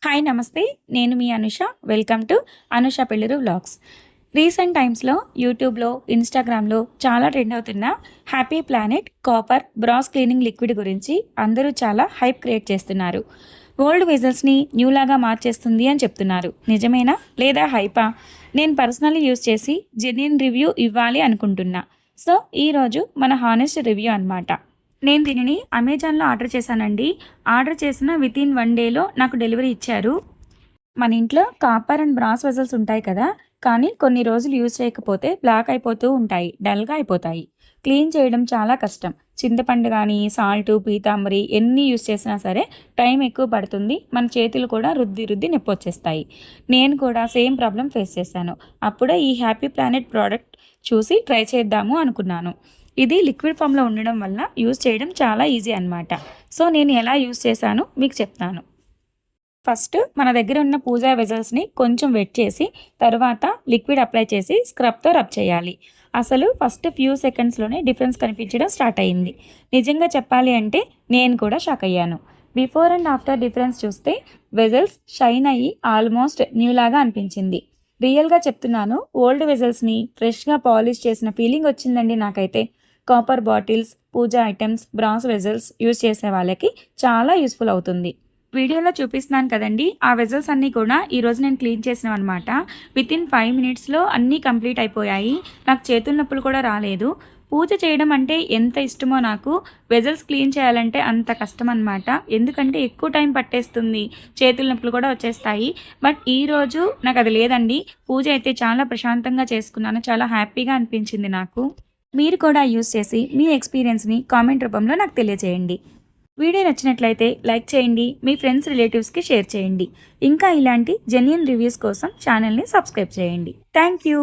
Hi నమస్తే. నేను మీ అనుష. వెల్కమ్ టు అనుష పెళ్ళిరు వ్లాగ్స్. రీసెంట్ టైమ్స్లో యూట్యూబ్లో, ఇన్స్టాగ్రామ్లో చాలా ట్రెండ్ అవుతున్న happy planet copper brass cleaning liquid గురించి అందరూ చాలా హైప్ క్రియేట్ చేస్తున్నారు. ఓల్డ్ వెజల్స్ని న్యూలాగా మార్చేస్తుంది అని చెప్తున్నారు. నిజమేనా లేదా హైపా? నేను పర్సనల్లీ యూజ్ చేసి జెన్యూన్ రివ్యూ ఇవ్వాలి అనుకుంటున్నా. సో ఈరోజు మన హానెస్ట్ రివ్యూ అనమాట. నేను దీనిని అమెజాన్లో ఆర్డర్ చేశానండి. ఆర్డర్ చేసిన వితిన్ 1 డేలో నాకు డెలివరీ ఇచ్చారు. మన ఇంట్లో కాపర్ అండ్ బ్రాస్ వెజల్స్ ఉంటాయి కదా, కానీ కొన్ని రోజులు యూజ్ చేయకపోతే బ్లాక్ అయిపోతూ ఉంటాయి, డల్గా అయిపోతాయి. క్లీన్ చేయడం చాలా కష్టం. చింతపండు కానీ, సాల్టు, పీతాంబరి ఎన్ని యూజ్ చేసినా సరే టైం ఎక్కువ పడుతుంది. మన చేతులు కూడా రుద్ది రుద్ది నొప్పి వచ్చేస్తాయి. నేను కూడా సేమ్ ప్రాబ్లం ఫేస్ చేశాను. అప్పుడే ఈ హ్యాపీ ప్లానెట్ ప్రోడక్ట్ చూసి ట్రై చేద్దాము అనుకున్నాను. ఇది లిక్విడ్ ఫామ్లో ఉండడం వల్ల యూజ్ చేయడం చాలా ఈజీ అనమాట. సో నేను ఎలా యూజ్ చేశాను మీకు చెప్తాను. ఫస్ట్ మన దగ్గర ఉన్న పూజా వెజల్స్ని కొంచెం వెట్ చేసి తర్వాత లిక్విడ్ అప్లై చేసి స్క్రబ్తో రబ్ చేయాలి. అసలు ఫస్ట్ ఫ్యూ సెకండ్స్లోనే డిఫరెన్స్ కనిపించడం స్టార్ట్ అయ్యింది. నిజంగా చెప్పాలి అంటే నేను కూడా షాక్ అయ్యాను. బిఫోర్ అండ్ ఆఫ్టర్ డిఫరెన్స్ చూస్తే వెజల్స్ షైన్ అయ్యి ఆల్మోస్ట్ న్యూలాగా అనిపించింది. రియల్గా చెప్తున్నాను, ఓల్డ్ వెజల్స్ని ఫ్రెష్గా పాలిష్ చేసిన ఫీలింగ్ వచ్చిందండి నాకైతే. కాపర్ బాటిల్స్, పూజా ఐటమ్స్, బ్రాస్ వెజల్స్ యూజ్ చేసే వాళ్ళకి చాలా యూస్ఫుల్ అవుతుంది. వీడియోలో చూపిస్తున్నాను కదండి, ఆ వెజల్స్ అన్నీ కూడా ఈరోజు నేను క్లీన్ చేసినాం అనమాట. వితిన్ 5 మినిట్స్లో అన్నీ కంప్లీట్ అయిపోయాయి. నాకు చేతుల నొప్పులు కూడా రాలేదు. పూజ చేయడం అంటే ఎంత ఇష్టమో నాకు, వెజల్స్ క్లీన్ చేయాలంటే అంత కష్టం అనమాట. ఎందుకంటే ఎక్కువ టైం పట్టేస్తుంది, చేతుల నొప్పులు కూడా వచ్చేస్తాయి. బట్ ఈరోజు నాకు అది లేదండి. పూజ అయితే చాలా ప్రశాంతంగా చేసుకున్నాను. చాలా హ్యాపీగా అనిపించింది నాకు. మీరు కూడా యూస్ చేసి మీ ఎక్స్పీరియన్స్ని కామెంట్ రూపంలో నాకు తెలియజేయండి. వీడియో నచ్చినట్లయితే లైక్ చేయండి, మీ ఫ్రెండ్స్ రిలేటివ్స్కి షేర్ చేయండి. ఇంకా ఇలాంటి జెన్యూన్ రివ్యూస్ కోసం ఛానల్ని సబ్స్క్రైబ్ చేయండి. Thank you.